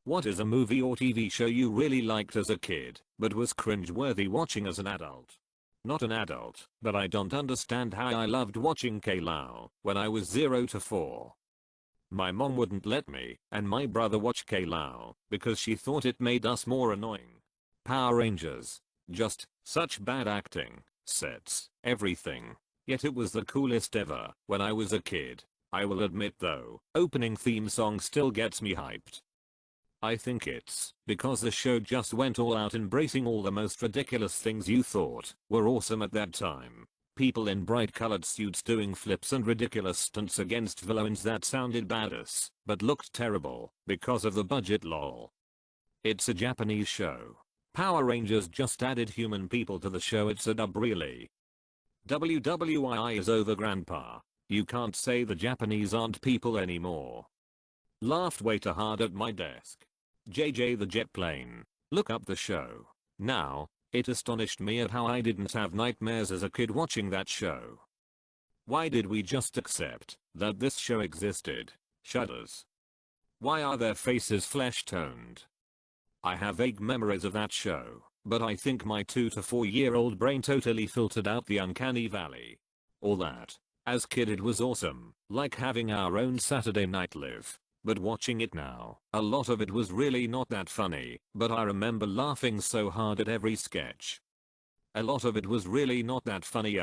What is a movie or TV show you really liked as a kid, but was cringe-worthy watching as an adult? Not an adult, but I don't understand how I loved watching K-Lao when I was 0 to 4. My mom wouldn't let me and my brother watch K-Lao because she thought it made us more annoying. Power Rangers. Just such bad acting, sets, everything. Yet it was the coolest ever when I was a kid. I will admit though, opening theme song still gets me hyped. I think it's because the show just went all out embracing all the most ridiculous things you thought were awesome at that time. People in bright colored suits doing flips and ridiculous stunts against villains that sounded badass but looked terrible because of the budget lol. It's a Japanese show. Power Rangers just added human people to the show. It's a dub really. WWII is over grandpa. You can't say the Japanese aren't people anymore. Laughed way too hard at my desk. JJ the jet plane. Look up the show. Now, it astonished me at how I didn't have nightmares as a kid watching that show. Why did we just accept that this show existed? Shudders. Why are their faces flesh toned? I have vague memories of that show, but I think my 2 to 4 year old brain totally filtered out the uncanny valley. All that. As kid it was awesome, like having our own Saturday Night Live. But watching it now, a lot of it was really not that funny, but I remember laughing so hard at every sketch. A lot of it was really not that funny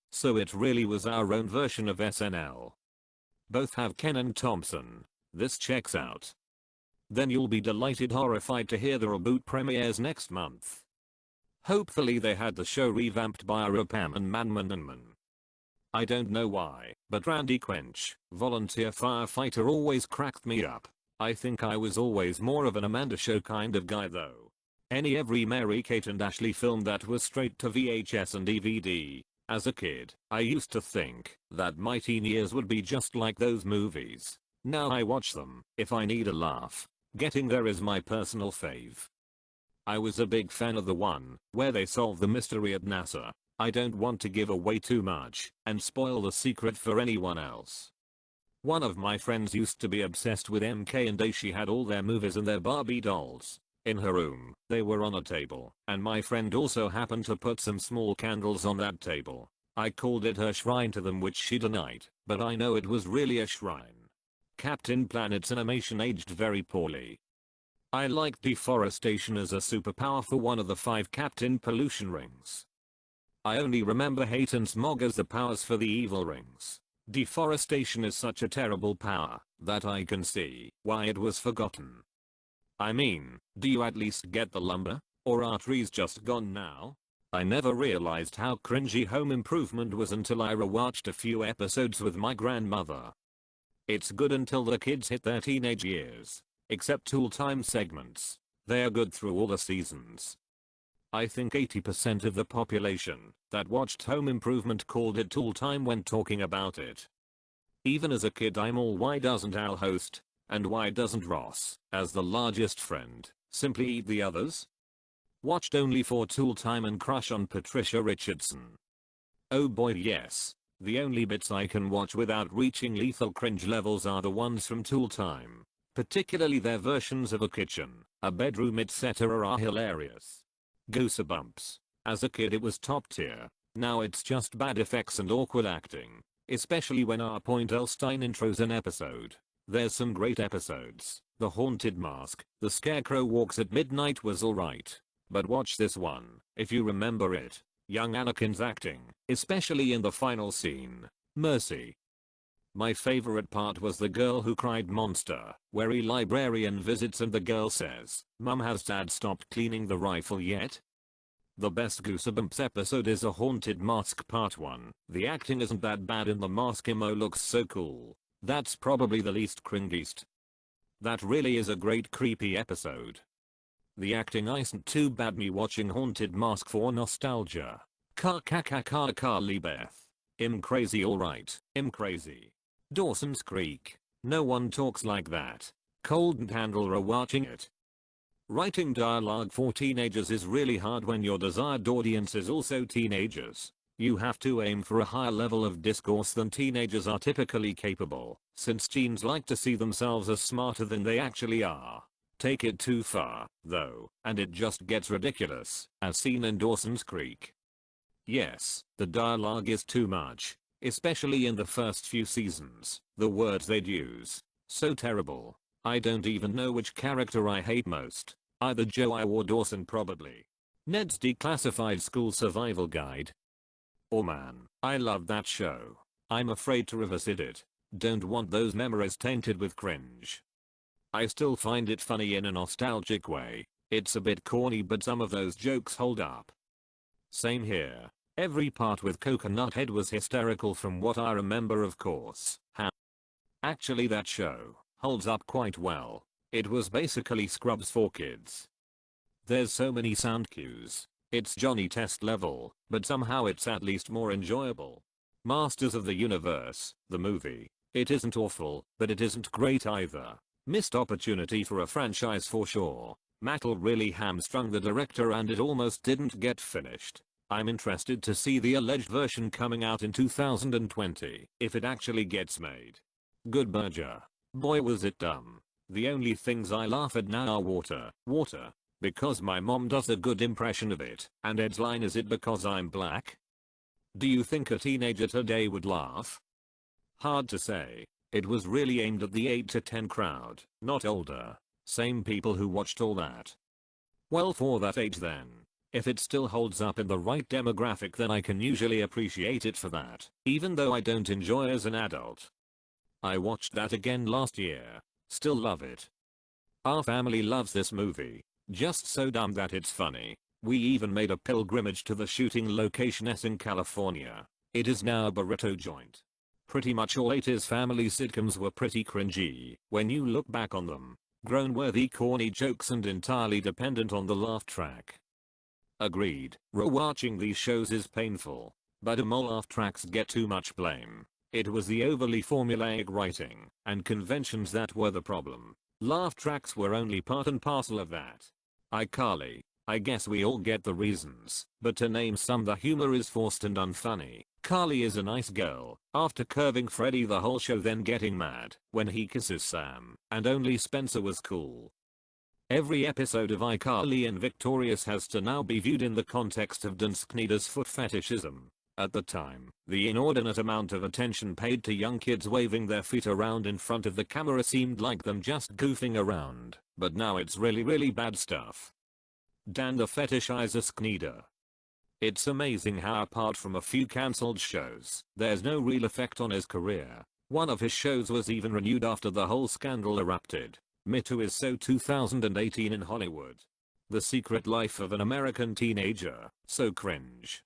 so it really was our own version of SNL. Both have Ken and Thompson. This checks out. Then you'll be delighted horrified to hear the reboot premieres next month. Hopefully they had the show revamped by Rapam and Manman. I don't know why, but Randy Quench, volunteer firefighter always cracked me up. I think I was always more of an Amanda Show kind of guy though. Every Mary-Kate and Ashley film that was straight to VHS and DVD. As a kid, I used to think that my teen years would be just like those movies. Now I watch them if I need a laugh. Getting There is my personal fave. I was a big fan of the one where they solve the mystery at NASA. I don't want to give away too much and spoil the secret for anyone else. One of my friends used to be obsessed with MK and she had all their movies and their Barbie dolls in her room. They were on a table and my friend also happened to put some small candles on that table. I called it her shrine to them, which she denied, but I know it was really a shrine. Captain Planet's animation aged very poorly. I liked deforestation as a superpower for one of the 5 Captain Pollution rings. I only remember hate and smog as the powers for the evil rings. Deforestation is such a terrible power that I can see why it was forgotten. I mean, do you at least get the lumber? Or are trees just gone now? I never realized how cringy Home Improvement was until I rewatched a few episodes with my grandmother. It's good until the kids hit their teenage years. Except Tool Time segments. They are good through all the seasons. I think 80% of the population that watched Home Improvement called it Tool Time when talking about it. Even as a kid I'm all, why doesn't Al host? And why doesn't Ross, as the largest friend, simply eat the others? Watched only for Tool Time and crush on Patricia Richardson. Oh boy yes. The only bits I can watch without reaching lethal cringe levels are the ones from Tool Time. Particularly their versions of a kitchen, a bedroom etc. are hilarious. Goosebumps. As a kid it was top tier. Now it's just bad effects and awkward acting. Especially when R. Elstein intros an episode. There's some great episodes. The Haunted Mask, The Scarecrow Walks at Midnight was alright. But watch this one, if you remember it. Young Anakin's acting, especially in the final scene. Mercy. My favorite part was the girl who cried monster, where a librarian visits and the girl says, "Mum, has dad stopped cleaning the rifle yet?" The best Goosebumps episode is A Haunted Mask Part 1. The acting isn't that bad in The Mask. Imo looks so cool. That's probably the least cringiest. That really is a great creepy episode. The acting isn't too bad. Me watching Haunted Mask for nostalgia. Carly Beth. Im crazy alright. Im crazy. Dawson's Creek. No one talks like that. Couldn't handle rewatching it. Writing dialogue for teenagers is really hard when your desired audience is also teenagers. You have to aim for a higher level of discourse than teenagers are typically capable, since teens like to see themselves as smarter than they actually are. Take it too far, though, and it just gets ridiculous, as seen in Dawson's Creek. Yes, the dialogue is too much, especially in the first few seasons. The words they'd use. So terrible. I don't even know which character I hate most. Either Joey or Dawson probably. Ned's Declassified School Survival Guide. Oh man, I love that show. I'm afraid to revisit it. Don't want those memories tainted with cringe. I still find it funny in a nostalgic way. It's a bit corny but some of those jokes hold up. Same here. Every part with Coconut Head was hysterical from what I remember, of course. Actually that show holds up quite well. It was basically Scrubs for kids. There's so many sound cues. It's Johnny Test level, but somehow it's at least more enjoyable. Masters of the Universe, the movie. It isn't awful, but it isn't great either. Missed opportunity for a franchise for sure. Mattel really hamstrung the director and it almost didn't get finished. I'm interested to see the alleged version coming out in 2020, if it actually gets made. Good merger. Boy was it dumb. The only things I laugh at now are water, because my mom does a good impression of it, and Ed's line, is it because I'm black? Do you think a teenager today would laugh? Hard to say. It was really aimed at the 8 to 10 crowd, not older. Same people who watched all that. Well, for that age then. If it still holds up in the right demographic, then I can usually appreciate it for that, even though I don't enjoy as an adult. I watched that again last year. Still love it. Our family loves this movie. Just so dumb that it's funny. We even made a pilgrimage to the shooting location in California. It is now a burrito joint. Pretty much all 80s family sitcoms were pretty cringy when you look back on them. Groan-worthy corny jokes and entirely dependent on the laugh track. Agreed, rewatching these shows is painful, but more laugh tracks get too much blame. It was the overly formulaic writing and conventions that were the problem. Laugh tracks were only part and parcel of that. iCarly, I guess we all get the reasons, but to name some, the humor is forced and unfunny. Carly is a nice girl, after curving Freddy the whole show then getting mad when he kisses Sam, and only Spencer was cool. Every episode of iCarly and Victorious has to now be viewed in the context of Dunskneeder's foot fetishism. At the time, the inordinate amount of attention paid to young kids waving their feet around in front of the camera seemed like them just goofing around, but now it's really bad stuff. Dan the fetishizer Skneeder. It's amazing how, apart from a few cancelled shows, there's no real effect on his career. One of his shows was even renewed after the whole scandal erupted. Me Too is so 2018 in Hollywood. The Secret Life of an American Teenager, so cringe.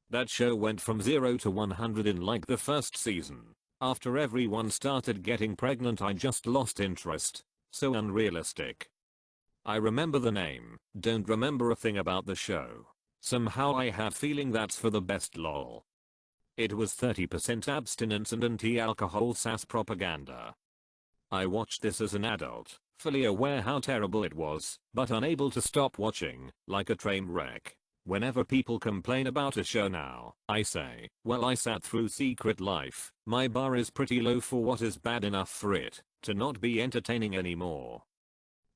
That show went from 0 to 100 in like the first season. After everyone started getting pregnant, I just lost interest. So unrealistic. I remember the name, don't remember a thing about the show. Somehow I have feeling that's for the best lol. It was 30% abstinence and anti-alcohol sass propaganda. I watched this as an adult, fully aware how terrible it was, but unable to stop watching, like a train wreck. Whenever people complain about a show now, I say, well, I sat through Secret Life. My bar is pretty low for what is bad enough for it to not be entertaining anymore.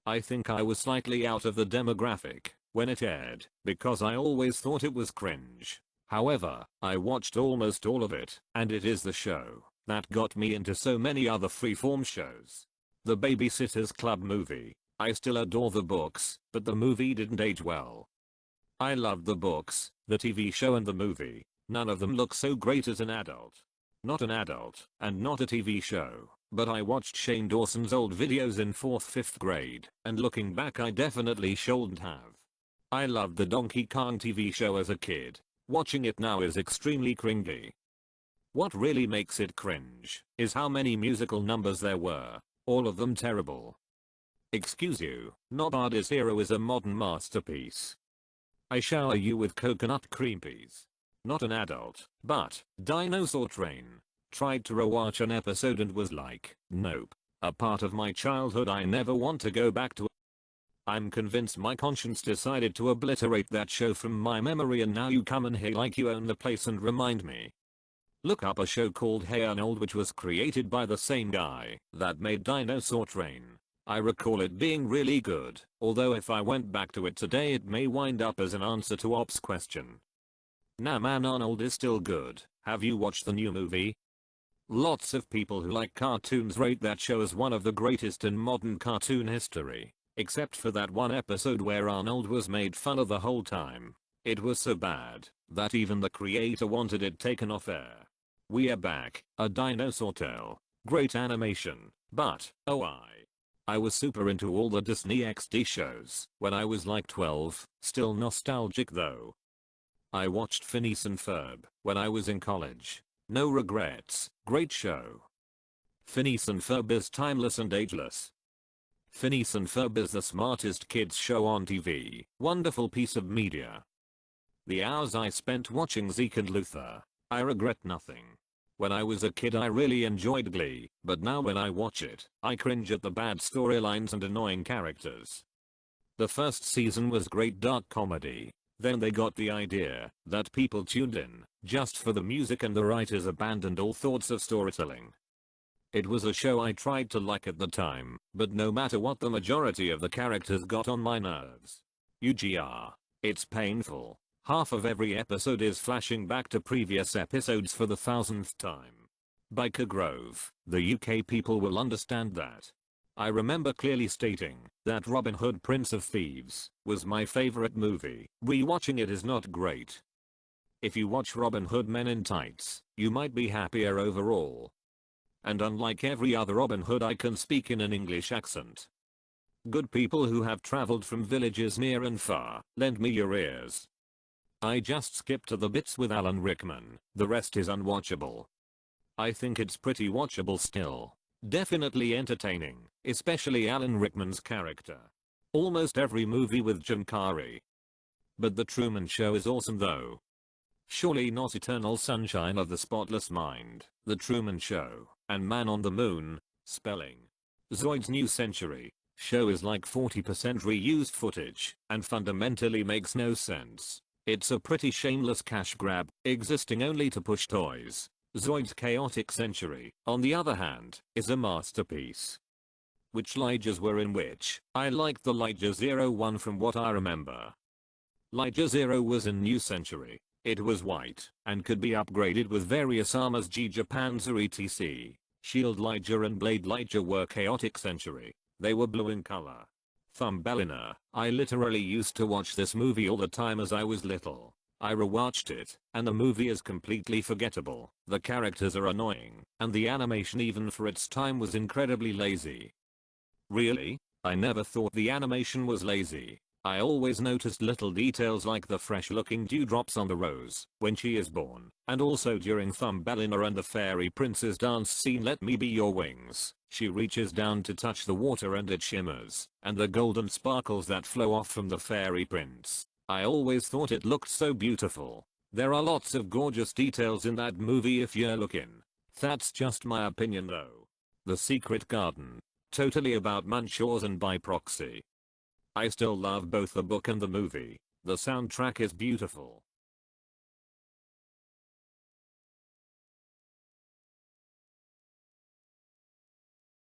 I think I was slightly out of the demographic when it aired, because I always thought it was cringe. However, I watched almost all of it, and it is the show that got me into so many other freeform shows. The Babysitter's Club movie. I still adore the books, but the movie didn't age well. I loved the books, the TV show and the movie. None of them look so great as an adult. Not an adult, and not a TV show, but I watched Shane Dawson's old videos in 4th, 5th grade, and looking back I definitely shouldn't have. I loved the Donkey Kong TV show as a kid. Watching it now is extremely cringy. What really makes it cringe is how many musical numbers there were, all of them terrible. Excuse you, Nobody's Hero is a modern masterpiece. I shower you with coconut cream peas. Not an adult, but Dinosaur Train. Tried to rewatch an episode and was like, nope. A part of my childhood I never want to go back to. I'm convinced my conscience decided to obliterate that show from my memory, and now you come in here like you own the place and remind me. Look up a show called Hey Arnold, which was created by the same guy that made Dinosaur Train. I recall it being really good, although if I went back to it today it may wind up as an answer to Op's question. Nah man, Arnold is still good. Have you watched the new movie? Lots of people who like cartoons rate that show as one of the greatest in modern cartoon history, except for that one episode where Arnold was made fun of the whole time. It was so bad that even the creator wanted it taken off air. We are back, a dinosaur tale. Great animation, but, oh I was super into all the Disney XD shows when I was like 12, still nostalgic though. I watched Phineas and Ferb when I was in college. No regrets, great show. Phineas and Ferb is timeless and ageless. Phineas and Ferb is the smartest kids show on TV, wonderful piece of media. The hours I spent watching Zeke and Luther, I regret nothing. When I was a kid I really enjoyed Glee, but now when I watch it, I cringe at the bad storylines and annoying characters. The first season was great dark comedy. Then they got the idea that people tuned in just for the music and the writers abandoned all thoughts of storytelling. It was a show I tried to like at the time, but no matter what the majority of the characters got on my nerves. UGR. It's painful. Half of every episode is flashing back to previous episodes for the 1000th time. Biker Grove, the UK people will understand that. I remember clearly stating that Robin Hood Prince of Thieves was my favorite movie. Rewatching it is not great. If you watch Robin Hood Men in Tights, you might be happier overall. And unlike every other Robin Hood I can speak in an English accent. Good people who have traveled from villages near and far, lend me your ears. I just skipped to the bits with Alan Rickman, the rest is unwatchable. I think it's pretty watchable still. Definitely entertaining, especially Alan Rickman's character. Almost every movie with Jim Carrey. But The Truman Show is awesome though. Surely not Eternal Sunshine of the Spotless Mind, The Truman Show, and Man on the Moon, spelling. Zoid's New Century show is like 40% reused footage and fundamentally makes no sense. It's a pretty shameless cash grab, existing only to push toys. Zoid's Chaotic Century, on the other hand, is a masterpiece. Which Lijahs were in which? I liked the Lijah 01 from what I remember. Lijah 0 was in New Century. It was white, and could be upgraded with various armors G Panzer etc. Shield Lijah and Blade Lijah were Chaotic Century. They were blue in color. Thumbelina, I literally used to watch this movie all the time as I was little. I rewatched it, and the movie is completely forgettable. The characters are annoying, and the animation even for its time was incredibly lazy. Really? I never thought the animation was lazy. I always noticed little details like the fresh looking dewdrops on the rose when she is born, and also during Thumbelina and the fairy prince's dance scene Let Me Be Your Wings. She reaches down to touch the water and it shimmers, and the golden sparkles that flow off from the fairy prince. I always thought it looked so beautiful. There are lots of gorgeous details in that movie if you're looking. That's just my opinion though. The Secret Garden. Totally about Munchausen and by proxy. I still love both the book and the movie. The soundtrack is beautiful.